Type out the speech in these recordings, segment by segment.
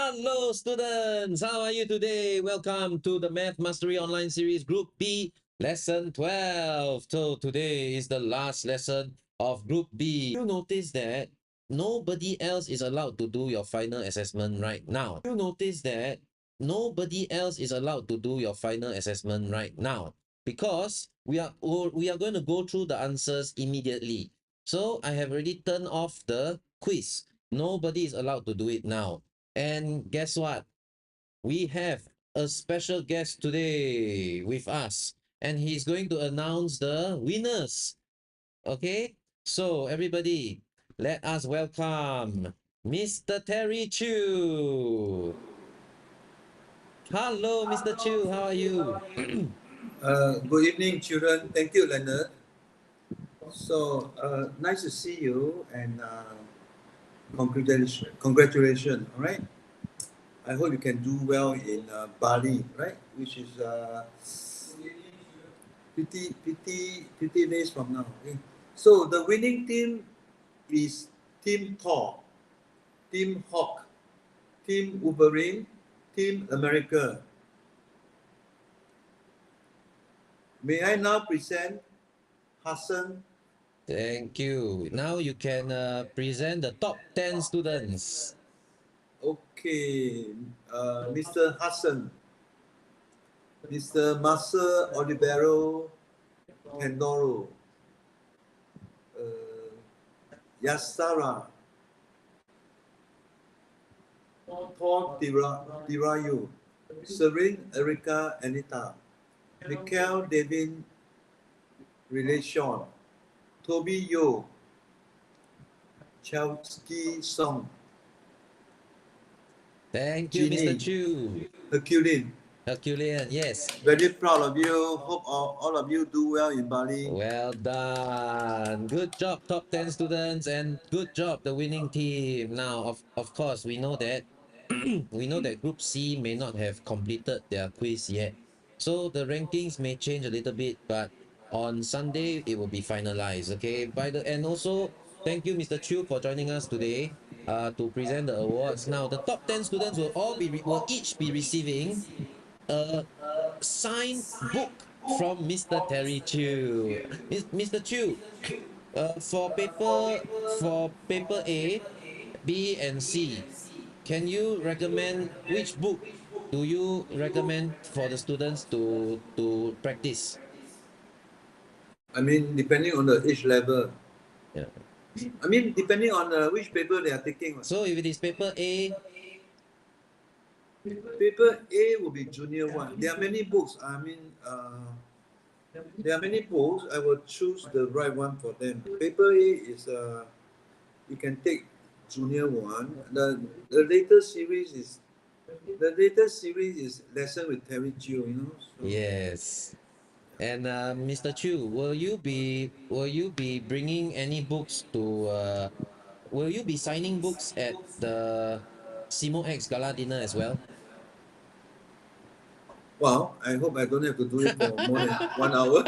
Hello students, how are you today? Welcome to the Math Mastery Online Series Group B, Lesson 12. So today is the last lesson of Group B. You notice that nobody else is allowed to do your final assessment right now. You notice that nobody else is allowed to do your final assessment right now because we are going to go through the answers immediately. So I have already turned off the quiz. Nobody is allowed to do it now. And guess what? We have a special guest today with us, and he's going to announce the winners. Okay? So, everybody, let us welcome Mr. Terry Chu. Hello, Mr. Chu. How are you? Good evening, children. Thank you, Leonard. So, nice to see you, and congratulations, all right? I hope you can do well in Bali, right? Which is 50 days from now. Okay? So, the winning team is Team Thor, Team Hawk, Team Wolverine, Team America. May I now present Hassan? Thank you. Now you can present the top 10 students. Okay, Mr. Hassan, Mr. Marcel Olivero Pandoro, Yasara, Paul Dirayu, Serene Erica Anita, Michael David Relation, Toby Yo, Chelsky Song, Thank you, Ginny, Mr. Chu. Herculean, yes. Very proud of you. Hope all of you do well in Bali. Well done. Good job, top 10 students, and good job, the winning team. Now, of course, we know that we know that Group C may not have completed their quiz yet. So the rankings may change a little bit, but on Sunday it will be finalized. Okay. And also thank you, Mr. Chu, for joining us today to present the awards. Now, the top 10 students will each be receiving a signed book from Mr. Terry Chu. Mr. Chu, for paper A, B, and C, can you recommend which book do you recommend for the students to practice? I mean, depending on the age level. Yeah. I mean, depending on which paper they are taking. So if it is paper A, Paper A will be junior one. There are many books. I mean, there are many books. I will choose the right one for them. Paper A is you can take junior one. The latest series is lesson with Terry Chiu. You know. So, yes. And Mr. Chu, will you be bringing any books to will you be signing books at the Simo X Gala dinner as well? wow. I hope I don't have to do it for more than 1 hour.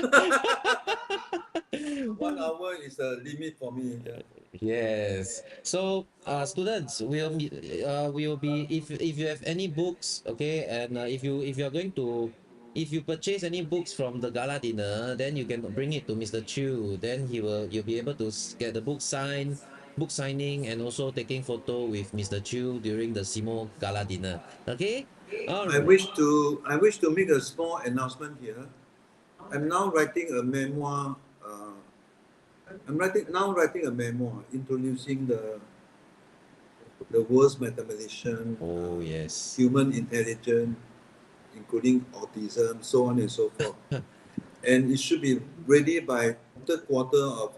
1 hour is a limit for me. Yeah. Yes. So, students, will be if you have any books, okay, and if you are going to if you purchase any books from the gala dinner, then you can bring it to Mr. Chu. Then you'll be able to get the book signed, book signing, and also taking photo with Mr. Chu during the Simo gala dinner. Okay. All right. I wish to make a small announcement here. I'm now writing a memoir. I'm writing a memoir introducing the world's mathematician, Oh yes. human intelligence, including autism, so on and so forth. And it should be ready by third quarter of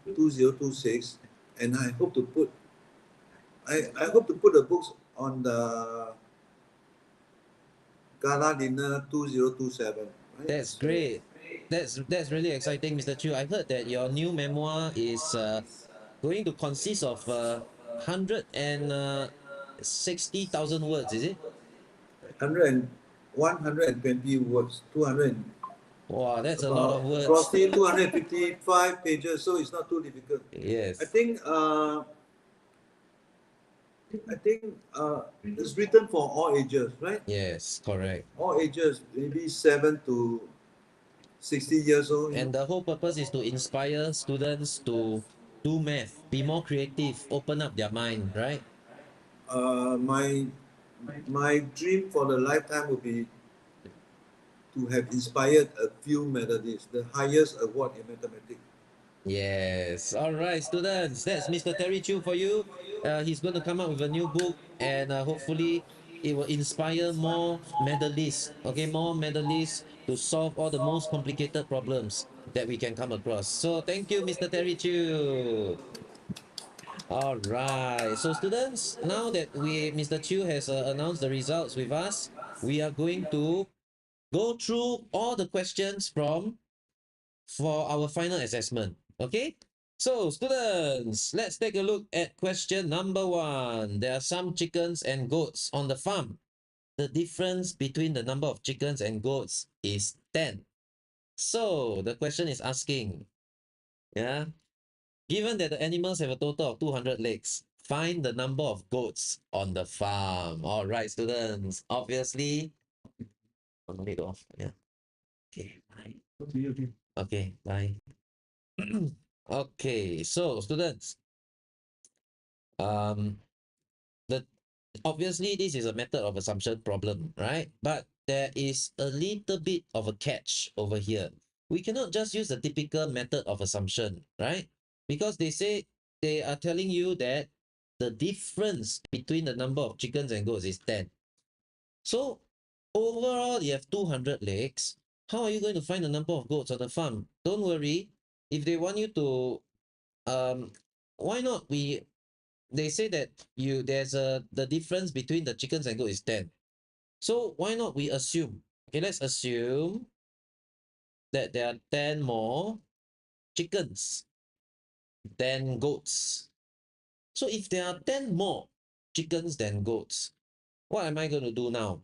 2026. And I hope to put the books on the gala dinner 2027. Right? That's So great. That's really exciting, Mr. Chu. I heard that your new memoir is going to consist of 160,000 words, is it? 100 and 120 words, 200 Wow, that's a lot about of words. approximately 255 pages, so it's not too difficult. I Yes. think uh, I think it's written for all ages, right? Yes, correct. All ages, maybe 7 to 60 years old. And the whole purpose is to inspire students to do math, be more creative, open up their mind, right? My dream for the lifetime would be to have inspired a few medalists, the highest award in mathematics. Yes. All right, students. That's Mr. Terry Chu for you. He's going to come up with a new book, and hopefully it will inspire more medalists. Okay, more medalists to solve all the most complicated problems that we can come across. So thank you, Mr. Terry Chu. All right. So students, now that Mr. Chu has announced the results with us, we are going to go through all the questions for our final assessment. Okay? So, students, let's take a look at question number one. There are some chickens and goats on the farm. The difference between the number of chickens and goats is 10. So, the question is asking, yeah, given that the animals have a total of 200 legs, find the number of goats on the farm. All right, students. Obviously, oh, no need to off. Yeah. Okay, bye. Okay, bye. Okay, so students, um, the obviously this is a method of assumption problem, right? But there is a little bit of a catch over here. We cannot just use the typical method of assumption, right? Because they say they are telling you that the difference between the number of chickens and goats is 10. So overall, you have 200 legs. How are you going to find the number of goats on the farm? Don't worry. If they want you to why not we they say that there's a the difference between the chickens and goat is 10. So why not we assume, okay, let's assume that there are 10 more chickens than goats. So if there are 10 more chickens than goats, what am I going to do now?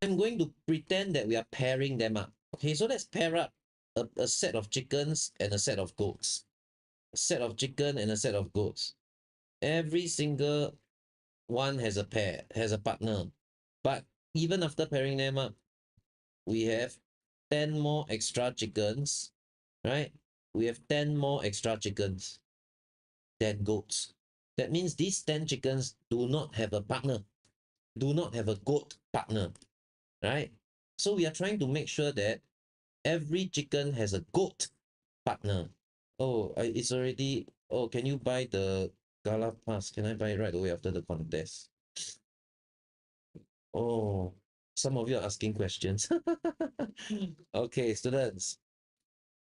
I'm going to pretend that we are pairing them up. Okay, so let's pair up a set of chickens and a set of goats. A set of chicken and a set of goats. Every single one has a pair, has a partner. But even after pairing them up, we have 10 more extra chickens, right? We have 10 more extra chickens than goats. That means these 10 chickens do not have a partner, do not have a goat partner, right? So we are trying to make sure that every chicken has a goat partner. Oh, it's already. Oh, can you buy the Gala Pass? Can I buy it right away after the contest? Oh, some of you are asking questions. Okay, students,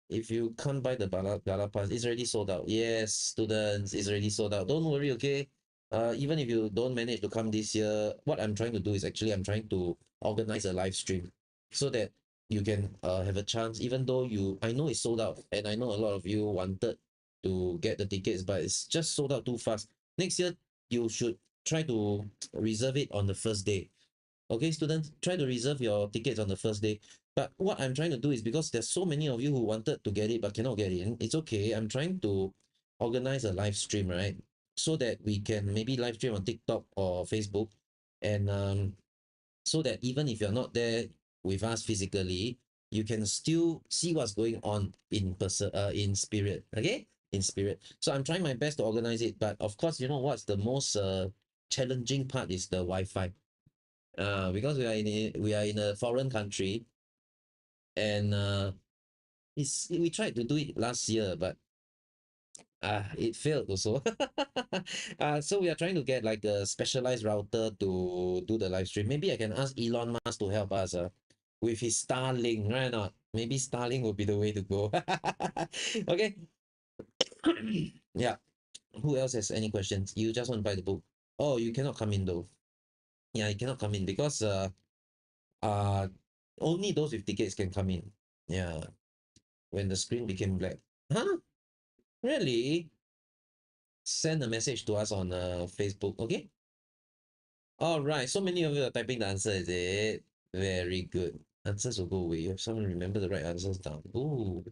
if you can't buy the Gala Pass, it's already sold out. Yes, students, it's already sold out. Don't worry, okay? Even if you don't manage to come this year, what I'm trying to do is actually I'm trying to organize a live stream so that you can have a chance, even though I know it's sold out, and I know a lot of you wanted to get the tickets, but it's just sold out too fast. Next year, you should try to reserve it on the first day. Okay, students, try to reserve your tickets on the first day. But what I'm trying to do is because there's so many of you who wanted to get it but cannot get in, it's okay. I'm trying to organize a live stream, right? So that we can maybe live stream on TikTok or Facebook, and so that even if you're not there with us physically, you can still see what's going on in person, in spirit. Okay, in spirit. So I'm trying my best to organize it, but of course, you know what's the most challenging part is the Wi-Fi. Because we are in a foreign country, and we tried to do it last year, but it failed also. So we are trying to get like a specialized router to do the live stream. Maybe I can ask Elon Musk to help us with his Starlink, right or not? Maybe Starlink would be the way to go. Okay. Yeah. Who else has any questions? You just want to buy the book. Oh, you cannot come in though. Yeah, you cannot come in because uh only those with tickets can come in. Yeah, when the screen became black. Huh? Really? Send a message to us on Facebook, okay? All right. So many of you are typing the answer, is it? Very good. Answers will go away. You have someone remember the right answers down. Ooh,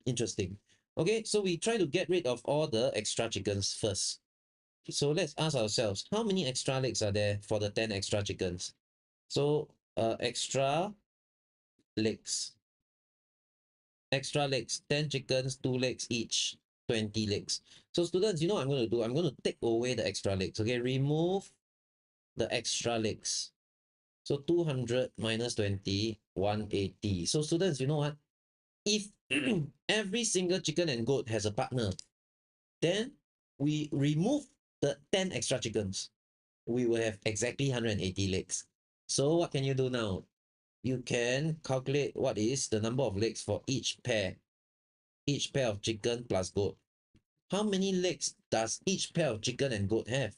interesting. Okay, so we try to get rid of all the extra chickens first. So let's ask ourselves, how many extra legs are there for the 10 extra chickens? So extra legs. Extra legs, 10 chickens, 2 legs each, 20 legs. So students, you know what I'm going to do? I'm going to take away the extra legs, okay? Remove the extra legs. So 200 minus 20, 180. So students, you know what? If every single chicken and goat has a partner, then we remove the 10 extra chickens. We will have exactly 180 legs. So what can you do now? You can calculate what is the number of legs for each pair of chicken plus goat. How many legs does each pair of chicken and goat have?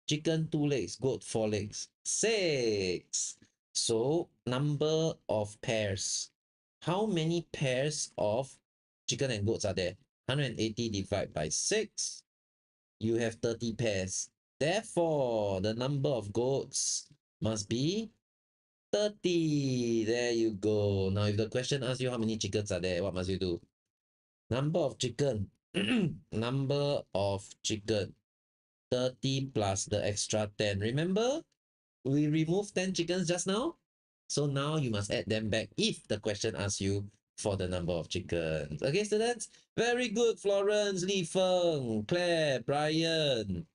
Chicken 2 legs, goat 4 legs. 6. So number of pairs. How many pairs of chicken and goats are there? 180 divided by 6. You have 30 pairs. Therefore, the number of goats must be 30. There you go. Now, if the question asks you how many chickens are there, what must you do? Number of chicken. Number of chicken. 30 plus the extra 10. Remember, we removed 10 chickens just now? So now you must add them back if the question asks you for the number of chickens. Okay, students? Very good, Florence, Li Feng, Claire, Brian,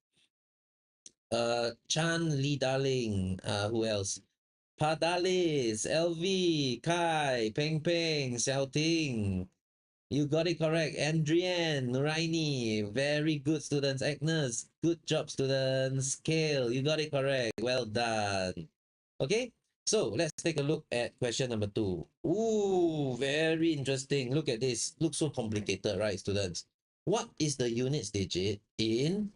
Chan, Lee Darling, who else? Padalis, LV, Kai, Peng Peng, Xiao Ting, you got it correct. Andrian, Nuraini, very good students. Agnes, good job, students. Kale, you got it correct. Well done. Okay, so let's take a look at question number 2. Ooh, very interesting. Look at this. Looks so complicated, right, students? What is the units digit in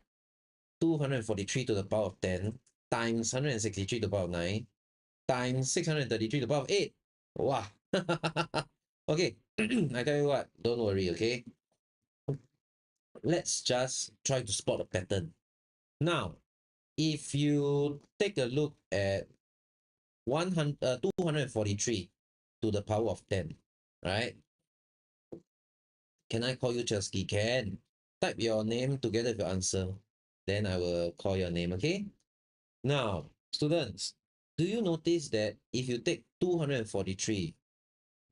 243 to the power of 10 times 163 to the power of 9 times 633 to the power of 8? Wow. Okay, I tell you what, don't worry, okay? Let's just try to spot a pattern. Now, if you take a look at 243 to the power of 10, right? Can I call you Chelsea? Can. Type your name together with your answer. Then I will call your name, okay? Now, students, do you notice that if you take 243,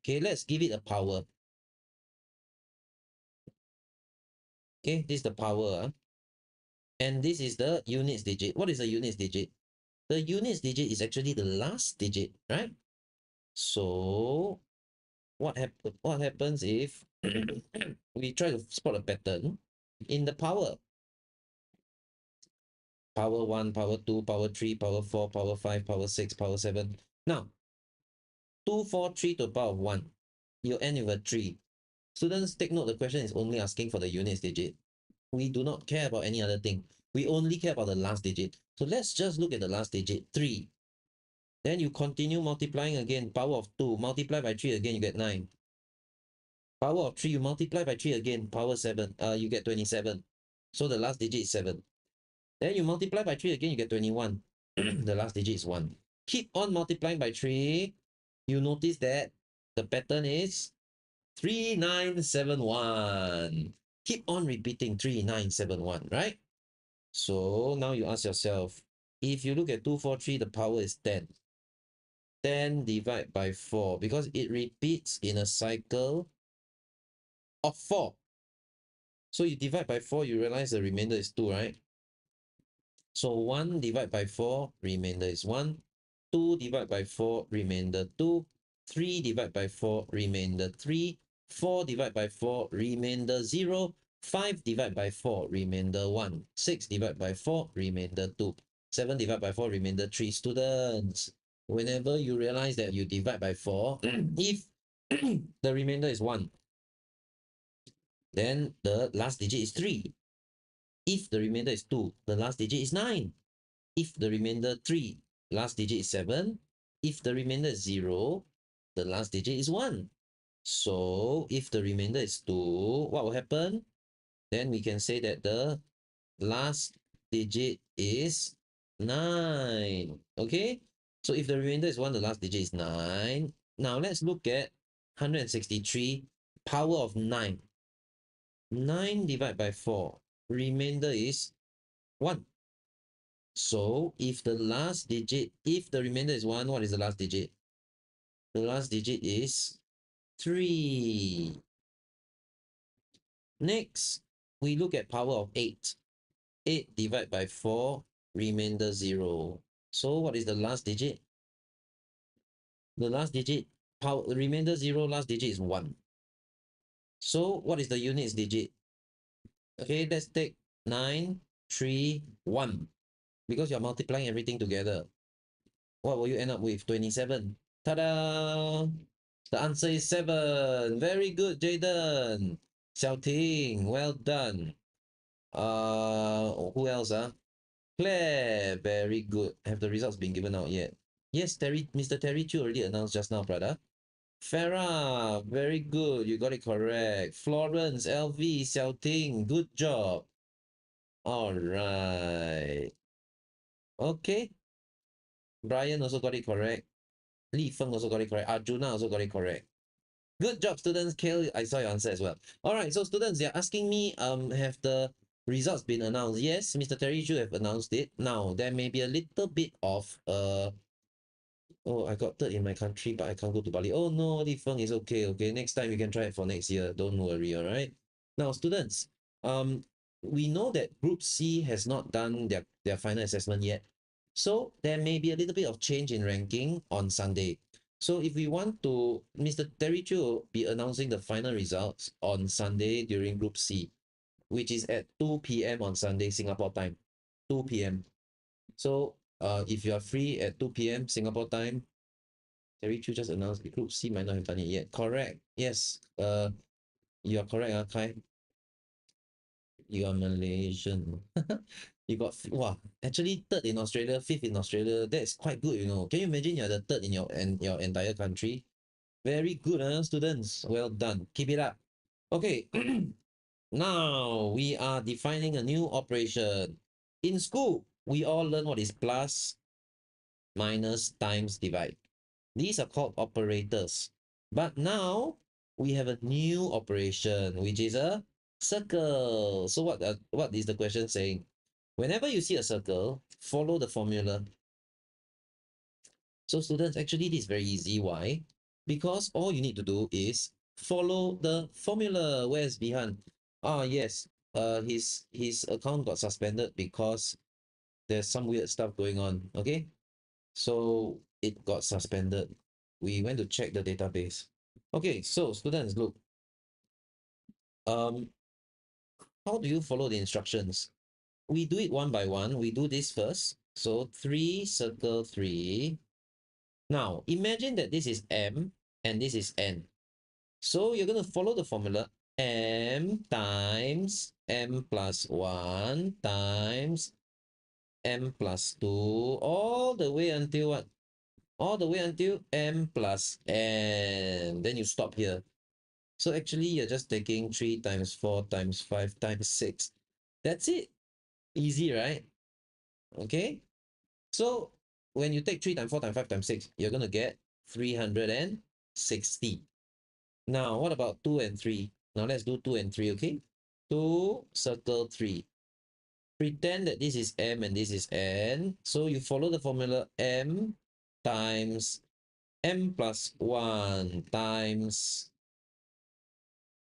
okay, let's give it a power. Okay, this is the power. And this is the units digit. What is a units digit? The units digit is actually the last digit, right? So what happens if we try to spot a pattern in the power? Power 1, power 2, power 3, power 4, power 5, power 6, power 7. Now, 2, 4, 3 to the power of 1. You end with a 3. Students, take note, the question is only asking for the units digit. We do not care about any other thing. We only care about the last digit. So let's just look at the last digit, 3. Then you continue multiplying again, power of 2, multiply by 3 again, you get 9. Power of 3, you multiply by 3 again, power 7, you get 27. So the last digit is 7. Then you multiply by 3 again, you get 21. The last digit is 1. Keep on multiplying by 3. You notice that the pattern is 3971. Keep on repeating 3971, right? So now you ask yourself, if you look at 243, the power is 10. 10 divided by 4, because it repeats in a cycle of 4. So you divide by 4, you realize the remainder is 2, right? So 1 divided by 4, remainder is 1. 2 divided by 4, remainder 2. 3 divided by 4, remainder 3. 4 divided by 4, remainder 0. 5 divided by 4, remainder 1. 6 divided by 4, remainder 2. 7 divided by 4, remainder 3. Students, whenever you realize that you divide by 4, if the remainder is 1, then the last digit is 3. If the remainder is 2, the last digit is 9. If the remainder 3, last digit is 7. If the remainder is 0, the last digit is 1. So if the remainder is 2, what will happen? Then we can say that the last digit is 9. Okay? So if the remainder is 1, the last digit is 9. Now let's look at 163, power of 9. 9 divided by 4. Remainder is 1. So if the last digit, if the remainder is 1, what is the last digit? The last digit is 3. Next, we look at power of 8. 8 divided by 4, remainder 0. So what is the last digit? The last digit, power, remainder 0, last digit is 1. So what is the units digit? Okay, let's take 9, 3, 1. Because you're multiplying everything together. What will you end up with? 27. Ta-da! The answer is 7. Very good, Jaden. Xiaoting, well done. Who else? Claire, very good. Have the results been given out yet? Yes, Mr. Terry Chu already announced just now, brother. Farah, very good. You got it correct. Florence, LV, Xiaoting, good job. All right. Okay. Brian also got it correct. Li Feng also got it correct. Arjuna also got it correct. Good job, students. Kale, I saw your answer as well. All right, so students, they're asking me, have the results been announced? Yes, Mr. Terry Chu have announced it. Now, there may be a little bit of, oh, I got third in my country, but I can't go to Bali. Oh no, Li Feng is okay, okay. Next time we can try it for next year. Don't worry, all right? Now, students, we know that Group C has not done their final assessment yet. So there may be a little bit of change in ranking on Sunday. So if we want to, Mr. Terry Chu will be announcing the final results on Sunday during Group C, which is at 2 p.m. on Sunday, Singapore time. 2 p.m. So if you are free at 2 p.m. Singapore time, Terry Chu just announced Group C might not have done it yet. Correct. Yes. You are correct, Kai. You are Malaysian. You got wow, actually third in Australia, fifth in Australia. That's quite good, you know. Can you imagine you're the third in your entire country? Very good, students. Well done. Keep it up. Okay. Now we are defining a new operation. In school, we all learn what is plus, minus, times, divide. These are called operators. But now we have a new operation, which is a circle. So what is the question saying? Whenever you see a circle, follow the formula. So students, actually this is very easy. Why? Because all you need to do is follow the formula. Where's behind? Ah, yes. his account got suspended because there's some weird stuff going on. Okay, so it got suspended. We went to check the database. Okay, so students, look. Um, how do you follow the instructions? We do it one by one. We do this first. So 3 circle 3. Now imagine that this is M and this is N. So you're going to follow the formula M times M plus 1 times M plus 2 all the way until what? All the way until M plus N. Then you stop here. So actually you're just taking 3 times 4 times 5 times 6. That's it. Easy, right? Okay. So when you take 3 times 4 times 5 times 6, you're going to get 360. Now, what about 2 and 3? Now, let's do 2 and 3, okay? 2, circle 3. Pretend that this is M and this is N. So you follow the formula M times M plus 1 times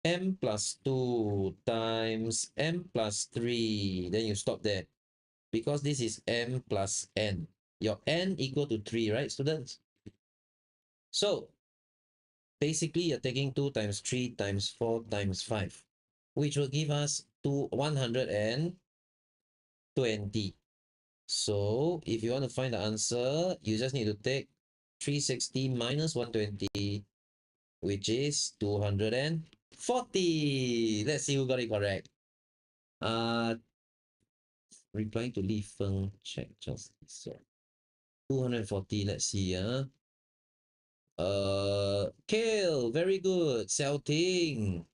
M plus 2 times M plus 3. Then you stop there. Because this is M plus N. Your N equal to 3, right, students? So, basically, you're taking 2 times 3 times 4 times 5, which will give us 120. So, if you want to find the answer, you just need to take 360 minus 120, which is 240. Let's see who got it correct. Replying to Li Feng, check just so 240. Let's see. Kale, very good. Xiao Ting.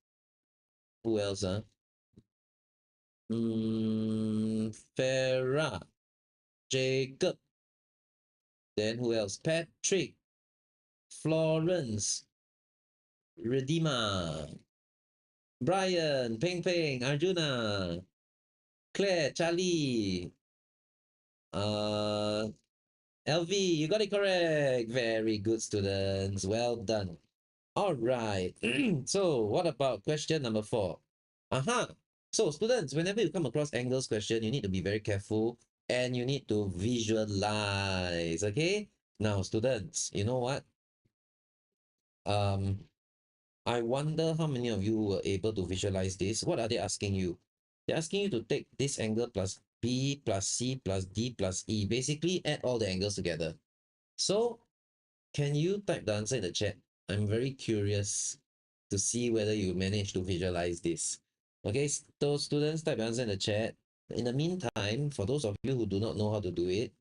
Who else? Farah. Jacob. Then who else? Patrick. Florence. Redima. Brian. Peng Peng. Arjuna. Claire. Charlie. LV, you got it correct. Very good, students. Well done. All right. So what about question number 4? Aha. So students, whenever you come across angles question, you need to be very careful and you need to visualize. Okay. Now, students, you know what? I wonder how many of you were able to visualize this. What are they asking you? They're asking you to take this angle plus B plus C plus D plus E. Basically, add all the angles together. So, can you type the answer in the chat? I'm very curious to see whether you managed to visualize this. Okay, so students, type the answer in the chat. In the meantime, for those of you who do not know how to do it,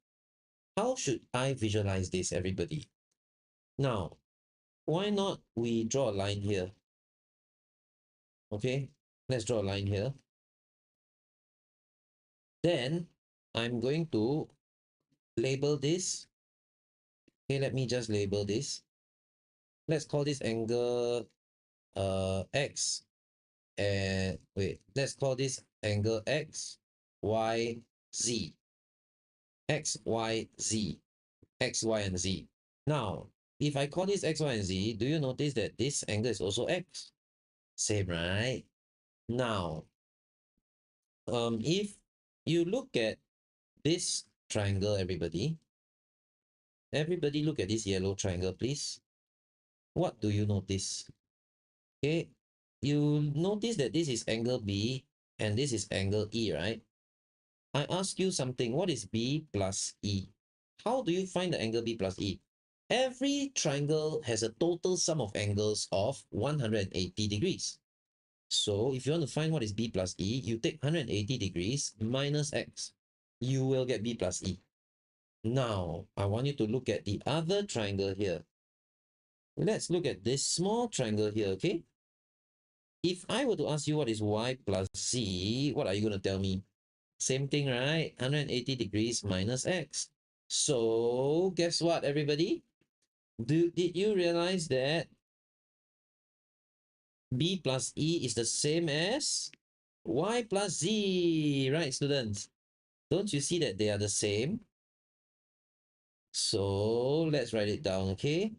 how should I visualize this, everybody? Now, why not we draw a line here? Okay, let's draw a line here. Then I'm going to label this. Okay, let me just label this. Let's call this angle X. And wait, let's call this angle X, Y, Z. X, Y, Z. X, Y, and Z. Now, if I call this X, Y, and Z, do you notice that this angle is also X? Same, right? Now, if you look at this triangle, everybody look at this yellow triangle, please. What do you notice? Okay, you notice that this is angle B and this is angle E, right? I ask you something. What is B plus E? How do you find the angle B plus E? Every triangle has a total sum of angles of 180 degrees. So if you want to find what is B plus E, you take 180 degrees minus X. You will get B plus E. Now, I want you to look at the other triangle here. Let's look at this small triangle here, okay? If I were to ask you what is Y plus Z, what are you going to tell me? Same thing, right? 180 degrees minus X. So, guess what, everybody? Did you realize that B plus E is the same as Y plus Z, right, students? Don't you see that they are the same? So, let's write it down, okay?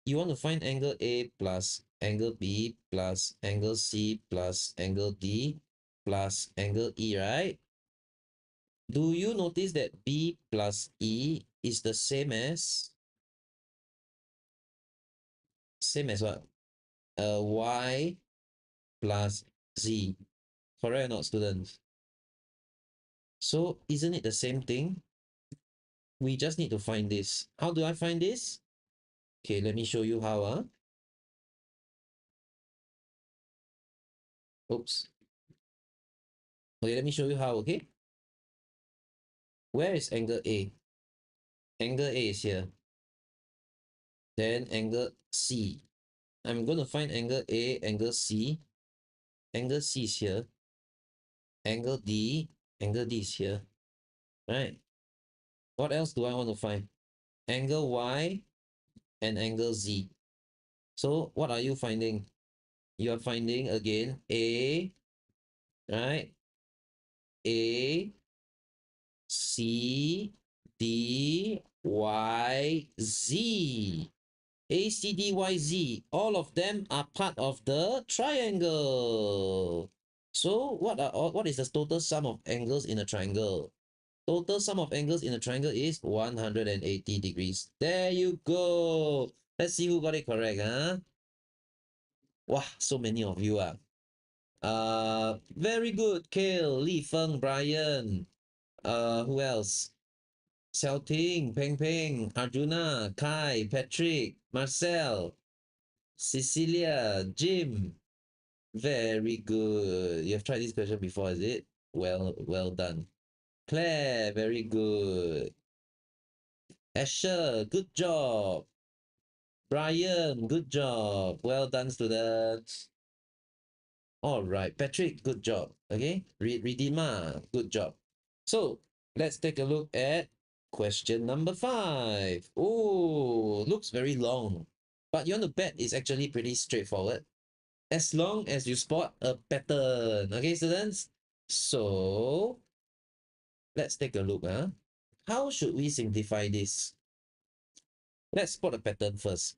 You want to find angle A plus angle B plus angle C plus angle D. plus angle E, right? Do you notice that B plus E is the same as what? Y plus Z. Correct or not, students? So isn't it the same thing? We just need to find this. How do I find this? Okay, let me show you how. Oops. Okay, let me show you how, okay? Where is angle A? Angle A is here. Then angle C. I'm going to find angle A, angle C. Angle C is here. Angle D is here. Right? What else do I want to find? Angle Y and angle Z. So what are you finding? You are finding again A, right? A, C, D, Y, Z. A, C, D, Y, Z. All of them are part of the triangle. So what is the total sum of angles in a triangle? Total sum of angles in a triangle is 180 degrees. There you go. Let's see who got it correct, huh? Wow, so many of you are. Very good. Kale, Li Feng, Brian. Who else? Xiao Ting, Peng Peng, Arjuna, Kai, Patrick, Marcel, Cecilia, Jim. Very good. You have tried this question before, is it? Well done. Claire, very good. Asher, good job. Brian, good job. Well done, students. All right, Patrick, good job. Okay, Redeemer, good job. So let's take a look at question number 5. Oh, looks very long, but you want to bet is actually pretty straightforward. As long as you spot a pattern. Okay, students? So let's take a look. How should we simplify this? Let's spot a pattern first.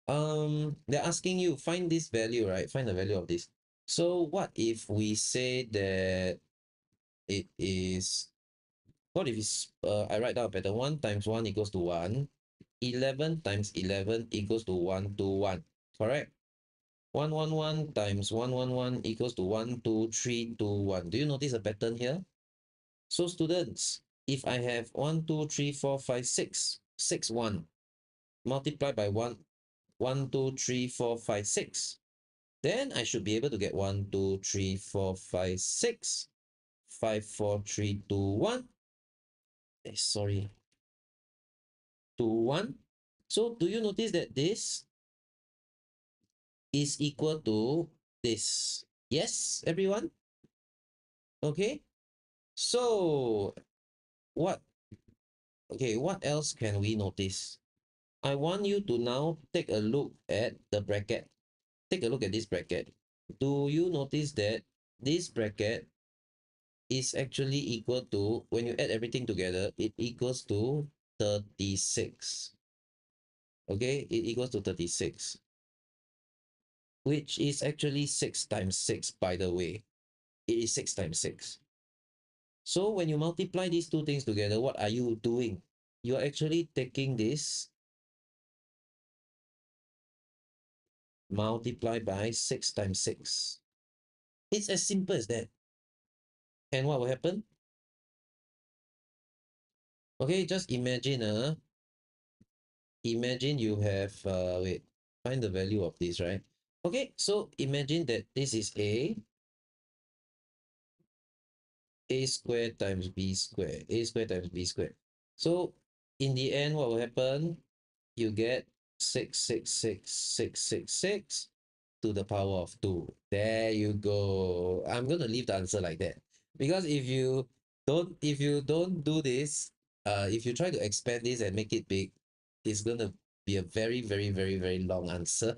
They're asking you find this value, right? Find the value of this. So what if we say that it is, what if it's, I write down a pattern, 1 times 1 equals to 1, 11 times 11 equals to 1, 2, 1, correct? 1, 1, 1 times 1, 1, 1 equals to 1, 2, 3, 2, 1. Do you notice a pattern here? So students, if I have 1, 2, 3, 4, 5, 6, 6, 1, multiply by 1, 1, 2, 3, 4, 5, 6. Then I should be able to get 1, 2, 3, 4, 5, 6, 5, 4, 3, 2, 1. Sorry, 2, 1. So do you notice that this is equal to this? Yes, everyone? Okay. So what, okay, what else can we notice? I want you to now take a look at the bracket. Take a look at this bracket. Do you notice that this bracket is actually equal to, when you add everything together, it equals to 36. Okay, it equals to 36, which is actually 6 times 6, by the way. It is 6 times 6. So when you multiply these two things together, what are you doing? You are actually taking this, multiply by 6 times 6. It's as simple as that. And what will happen? Okay, just imagine, imagine you have, wait, find the value of this, right? Okay, so imagine that this is a squared times b squared, a squared times b squared. So in the end, what will happen? You get 666 to the power of 2. There you go. I'm going to leave the answer like that. Because if you don't do this, if you try to expand this and make it big, it's going to be a very, very, very, very long answer.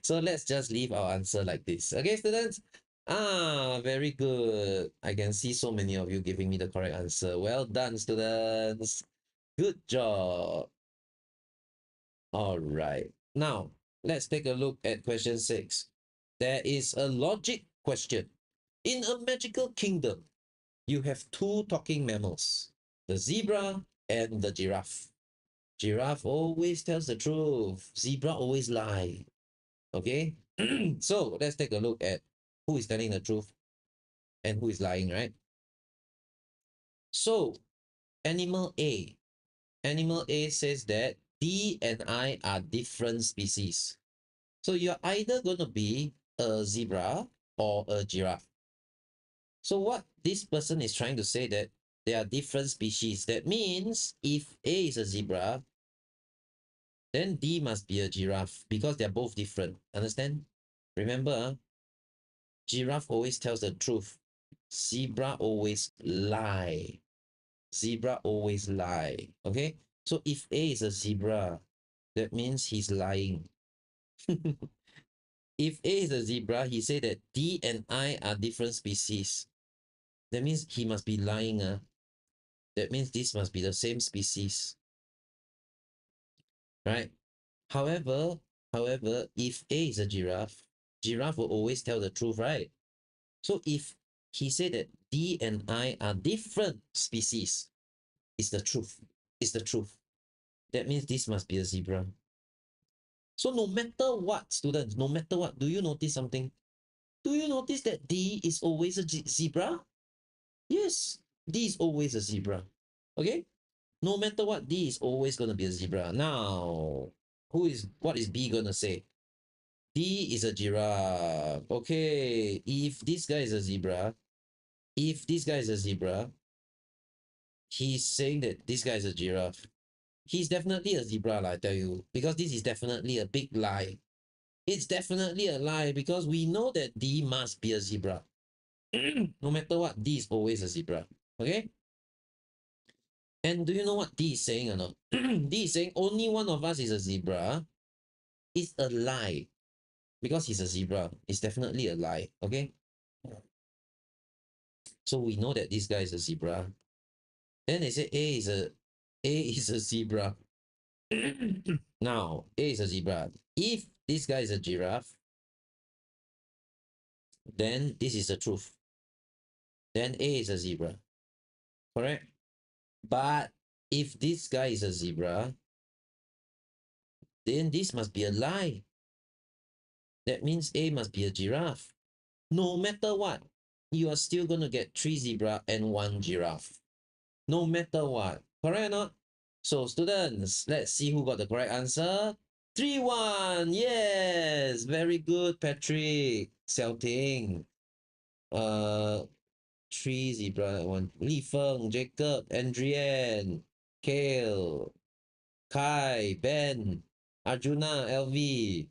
So let's just leave our answer like this. Okay, students? Very good. I can see so many of you giving me the correct answer. Well done, students. Good job. All right. Now, let's take a look at question 6. There is a logic question. In a magical kingdom, you have two talking mammals, the zebra and the giraffe. Giraffe always tells the truth. Zebra always lie. Okay? So let's take a look at who is telling the truth and who is lying, right? So animal A. Animal A says that D and I are different species. So you're either going to be a zebra or a giraffe. So what this person is trying to say that they are different species. That means if A is a zebra, then D must be a giraffe because they're both different. Understand? Remember, giraffe always tells the truth. Zebra always lie. Zebra always lie. Okay? So if A is a zebra, that means he's lying. If A is a zebra, he said that D and I are different species. That means he must be lying. That means this must be the same species. Right? However, if A is a giraffe, giraffe will always tell the truth, right? So if he said that D and I are different species, it's the truth. It's the truth. That means this must be a zebra. So no matter what, students, no matter what, do you notice something? Do you notice that D is always a zebra? Yes, D is always a zebra. Okay? No matter what, D is always going to be a zebra. Now, what is B going to say? D is a giraffe. Okay, if this guy is a zebra, if this guy is a zebra, he's saying that this guy is a giraffe. He's definitely a zebra, I tell you, because this is definitely a big lie. It's definitely a lie because we know that D must be a zebra. No matter what, D is always a zebra. Okay? And do you know what D is saying or not? D is saying only one of us is a zebra. It's a lie. Because he's a zebra. It's definitely a lie. Okay? So we know that this guy is a zebra. Then they say A is a zebra. Now, A is a zebra. If this guy is a giraffe, then this is the truth. Then A is a zebra. Correct? But if this guy is a zebra, then this must be a lie. That means A must be a giraffe. No matter what, you are still going to get 3 zebra and 1 giraffe. No matter what. Correct or not? So students, let's see who got the correct answer. 3-1. Yes. Very good, Patrick. Xiao Ting. Uh, 3 zebra, 1. Li Feng, Jacob, Andrian, Kale, Kai, Ben, Arjuna, LV.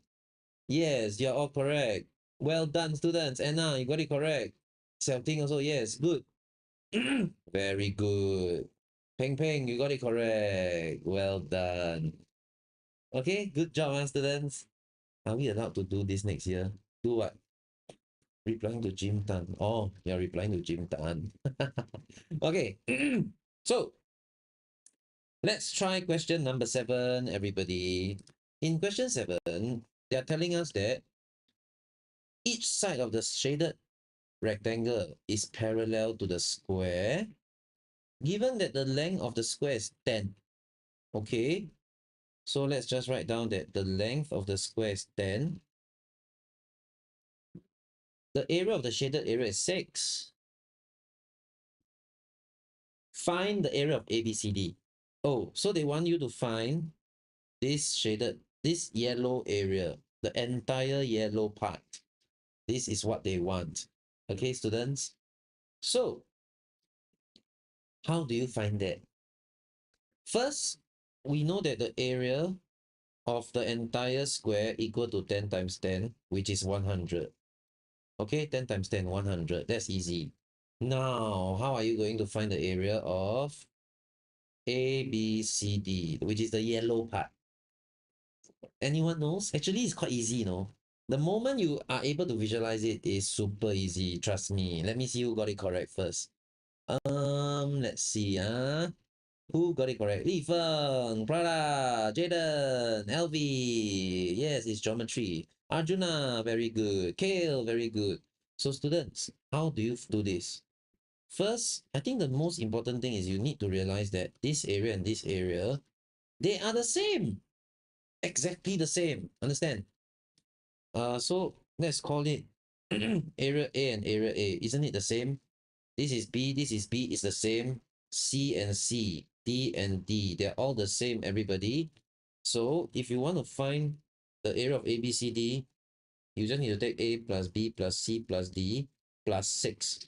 Yes, you're all correct. Well done, students. Anna, you got it correct. Xiao Ting also, yes. Good. Very good. Peng Peng, you got it correct. Well done. Okay, good job, students. Are we allowed to do this next year? Do what? Replying to Jim Tan. Oh, you're replying to Jim Tan. Okay. So, let's try question number 7, everybody. In question 7, they're telling us that each side of the shaded rectangle is parallel to the square, given that the length of the square is 10. Okay, so let's just write down that the length of the square is 10. The area of the shaded area is 6. Find the area of ABCD. Oh, so they want you to find this yellow area, the entire yellow part. This is what they want. Okay, students? So, how do you find that? First, we know that the area of the entire square equal to 10 times 10, which is 100. Okay, 10 times 10, 100. That's easy. Now, how are you going to find the area of ABCD, which is the yellow part? Anyone knows? Actually, it's quite easy, you know. The moment you are able to visualize it is super easy. Trust me. Let me see who got it correct first. Let's see. Who got it correct? Li Feng, Prada, Jaden, LV. Yes, it's geometry. Arjuna, very good. Kale, very good. So students, how do you do this? First, I think the most important thing is you need to realize that this area and this area, they are the same. Exactly the same. Understand? So let's call it area A and area A. Isn't it the same? This is B, this is B, it's the same. C and C, D and D, they're all the same, everybody. So if you want to find the area of A, B, C, D, you just need to take A plus B plus C plus D plus 6.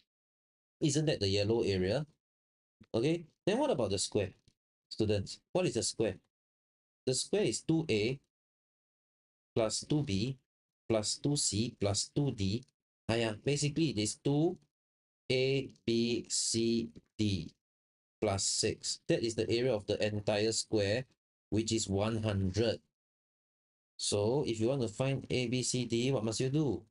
Isn't that the yellow area? Okay, then what about the square? Students, what is the square? The square is 2A plus 2B plus 2C plus 2D. Yeah, basically it is 2A, B, C, D plus 6. That is the area of the entire square, which is 100. So if you want to find A, B, C, D, what must you do?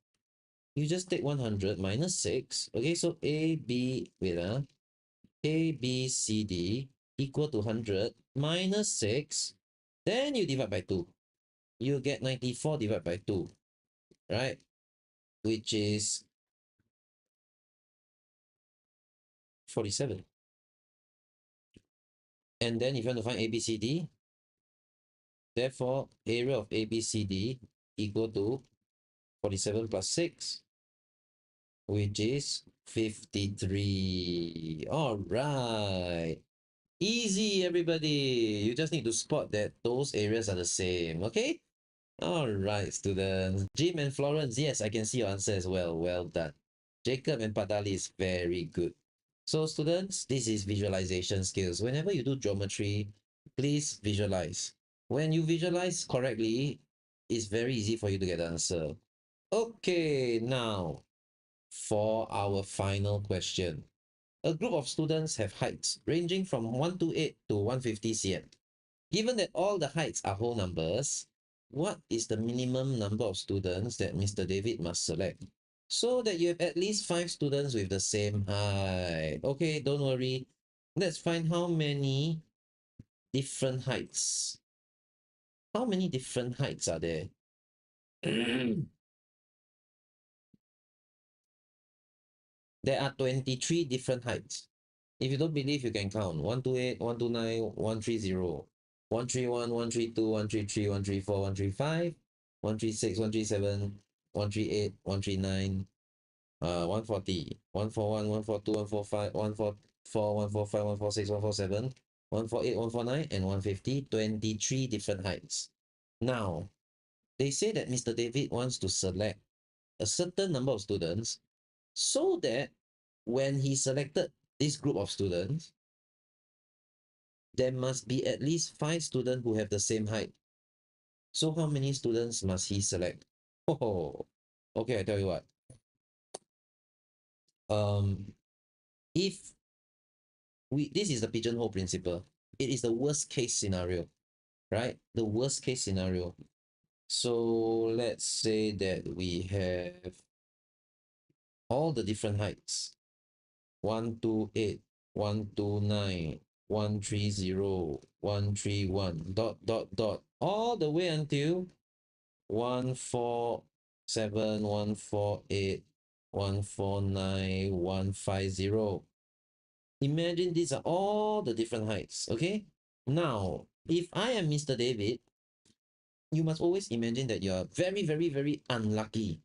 You just take 100 minus 6. Okay, so A, B, C, D equal to 100 minus 6. Then you divide by 2. You get 94 divided by 2, right? Which is 47. And then if you want to find A, B, C, D, therefore area of A, B, C, D equal to 47 plus 6, which is 53. All right. Easy, everybody. You just need to spot that those areas are the same, okay? All right, students. Jim and Florence, yes, I can see your answer as well. Well done. Jacob and Padali is very good. So, students, this is visualization skills. Whenever you do geometry, please visualize. When you visualize correctly, it's very easy for you to get the answer. Okay, now for our final question. A group of students have heights ranging from 128 to 150 cm. Given that all the heights are whole numbers, what is the minimum number of students that Mr. David must select so that you have at least 5 students with the same height? Okay, don't worry. Let's find how many different heights. How many different heights are there? There are 23 different heights. If you don't believe, you can count 128, 129, 130, 131, 132, 133, 134, 135, 136, 137, 138, 139, 140, 141, 142, 145, 144, 145, 146, 147, 148, 149, and 150. 23 different heights. Now, they say that Mr. David wants to select a certain number of students so that when he selected this group of students, there must be at least 5 students who have the same height. So how many students must he select? Oh, okay, I tell you what. Um, if this is the pigeonhole principle, it is the worst case scenario, right? The worst case scenario. So let's say that we have all the different heights. 128, 129, 130, 131, dot, all the way until 147, 148, 149, 150. Imagine these are all the different heights, okay? Now, if I am Mr. David, you must always imagine that you're very, very, very unlucky.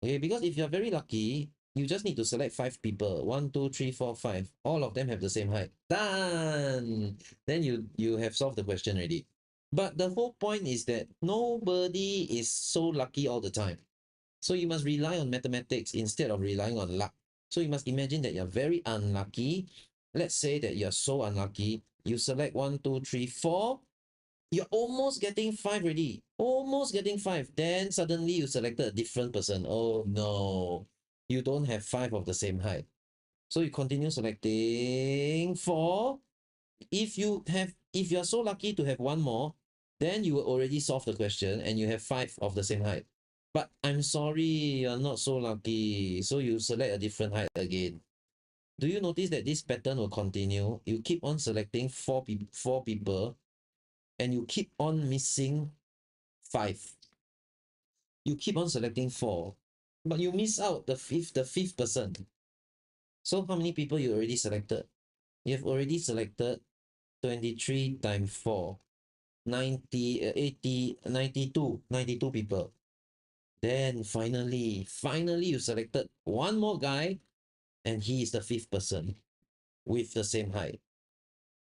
Okay, because if you're very lucky, you just need to select 5 people. 1, 2, 3, 4, 5. All of them have the same height. Done! Then you have solved the question already. But the whole point is that nobody is so lucky all the time. So you must rely on mathematics instead of relying on luck. So you must imagine that you're very unlucky. Let's say that you're so unlucky. You select 1, 2, 3, 4. You're almost getting 5 already. Almost getting 5. Then suddenly you selected a different person. Oh no. You don't have 5 of the same height. So you continue selecting 4. If you're so lucky to have one more, then you will already solve the question and you have 5 of the same height. But I'm sorry, you're not so lucky. So you select a different height again. Do you notice that this pattern will continue? You keep on selecting 4 people and you keep on missing 5. You keep on selecting 4 But you miss out the fifth person. So how many people you already selected? You've already selected 23 times 4. 90, 80, 92 people. Then finally you selected one more guy and he is the fifth person with the same height.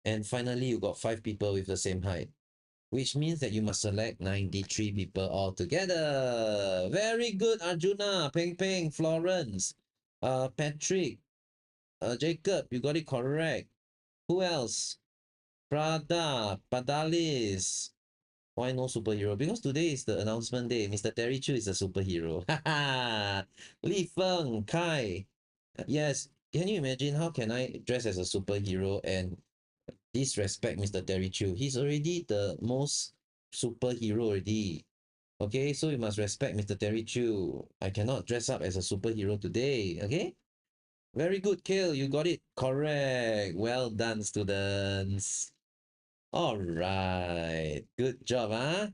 And finally you got 5 people with the same height, which means that you must select 93 people altogether. Very good, Arjuna, Peng Peng, Florence, Patrick, Jacob, you got it correct. Who else? Prada, Padalis. Why no superhero? Because today is the announcement day. Mr. Terry Chu is a superhero. Li Feng, Kai. Yes, can you imagine how can I dress as a superhero and disrespect Mr. Terry Chu? He's already the most superhero already. Okay, so you must respect Mr. Terry Chu. I cannot dress up as a superhero today. Okay? Very good, Kale. You got it correct. Well done, students. All right. Good job, huh?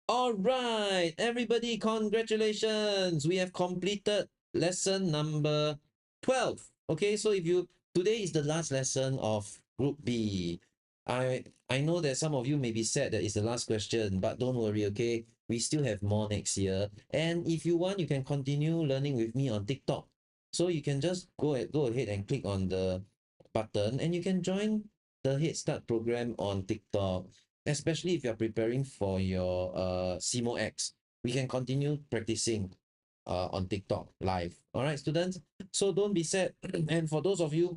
All right, everybody, congratulations. We have completed lesson number 12. Okay, so if you today is the last lesson of group B. I know that some of you may be sad that it's the last question, but don't worry, okay? We still have more next year. And if you want, you can continue learning with me on TikTok. So you can just go ahead and click on the button and you can join the Head Start program on TikTok, especially if you're preparing for your CMOX. We can continue practicing on TikTok live. All right, students. So don't be sad. And for those of you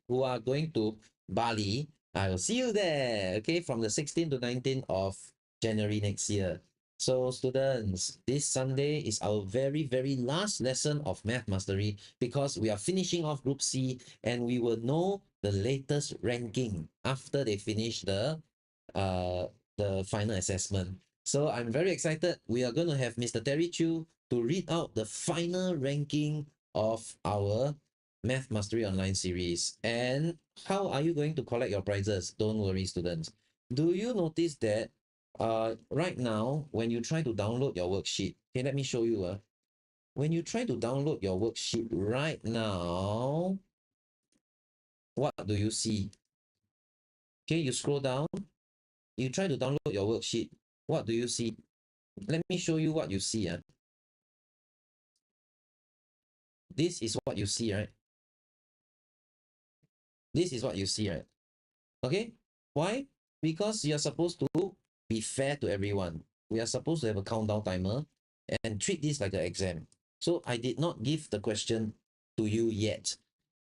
who are going to Bali, I will see you there. Okay, from the 16th to 19th of January next year. So students, this Sunday is our very last lesson of Math Mastery because we are finishing off Group C and we will know the latest ranking after they finish uh, the final assessment. So I'm very excited. We are going to have Mr. Terry Chu to read out the final ranking of our Math Mastery Online series. And how are you going to collect your prizes? Don't worry, students. Do you notice that right now, when you try to download your worksheet, okay, let me show you. When you try to download your worksheet right now, what do you see? Okay, you scroll down, you try to download your worksheet. What do you see? Let me show you what you see. This is what you see, right? This is what you see, right? Okay? Why? Because you're supposed to be fair to everyone. We are supposed to have a countdown timer and treat this like an exam. So I did not give the question to you yet.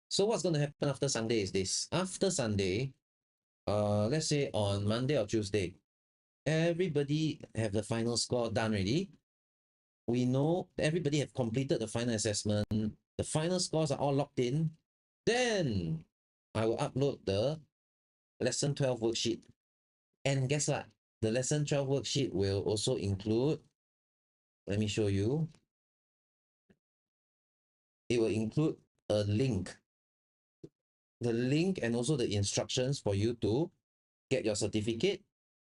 So what's going to happen after Sunday is this. After Sunday, let's say on Monday or Tuesday, everybody have the final score done already. We know everybody have completed the final assessment. The final scores are all locked in. Then I will upload the lesson 12 worksheet. And guess what? The lesson 12 worksheet will also include, let me show you, it will include a link. The link and also the instructions for you to get your certificate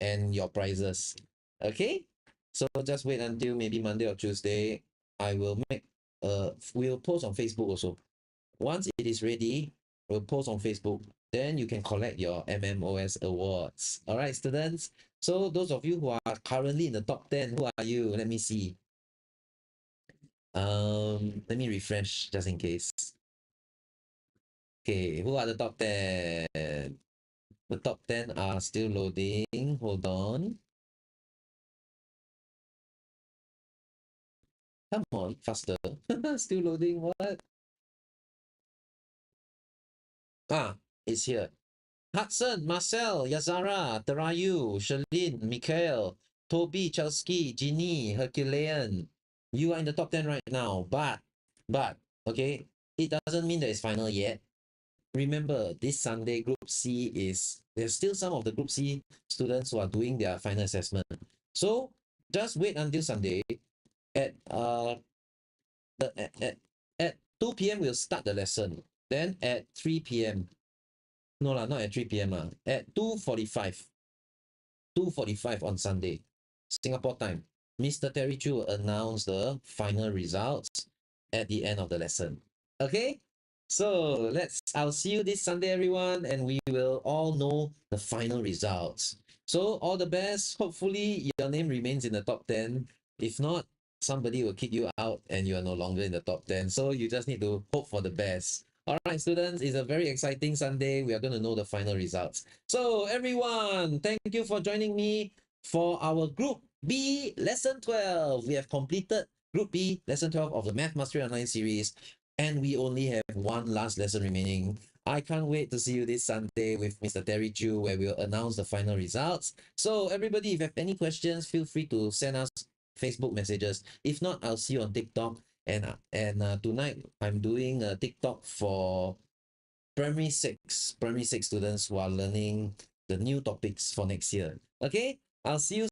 and your prizes. Okay? So just wait until maybe Monday or Tuesday. I will we'll post on Facebook also. Once it is ready, we'll post on Facebook. Then you can collect your MMOS awards. All right, students? So those of you who are currently in the top 10, who are you? Let me see. Let me refresh just in case. Okay, who are the top 10? The top 10 are still loading. Hold on. Come on, faster. Still loading. What? Ah, it's here. Hudson, Marcel, Yazara, Terayu, Shalin, Mikhail, Toby, Chelsky, Ginny, Herculean. You are in the top 10 right now, but, okay, it doesn't mean that it's final yet. Remember, this Sunday, Group C there's still some of the Group C students who are doing their final assessment. So, just wait until Sunday. At, the, at 2 p.m., we'll start the lesson. Then at 3 p.m., no lah, not at 3 p.m. lah. At 2:45 on Sunday, Singapore time. Mr. Terry Chu will announce the final results at the end of the lesson. Okay? So I'll see you this Sunday, everyone, and we will all know the final results. So all the best. Hopefully your name remains in the top 10. If not, somebody will kick you out and you are no longer in the top 10. So you just need to hope for the best. All right, students, it's a very exciting Sunday. We are going to know the final results. So everyone, thank you for joining me for our Group B Lesson 12. We have completed Group B Lesson 12 of the Math Mastery Online series, and we only have one last lesson remaining. I can't wait to see you this Sunday with Mr. Terry Chu, where we'll announce the final results. So everybody, if you have any questions, feel free to send us Facebook messages. If not, I'll see you on TikTok. And tonight I'm doing a TikTok for primary six students who are learning the new topics for next year. Okay, I'll see you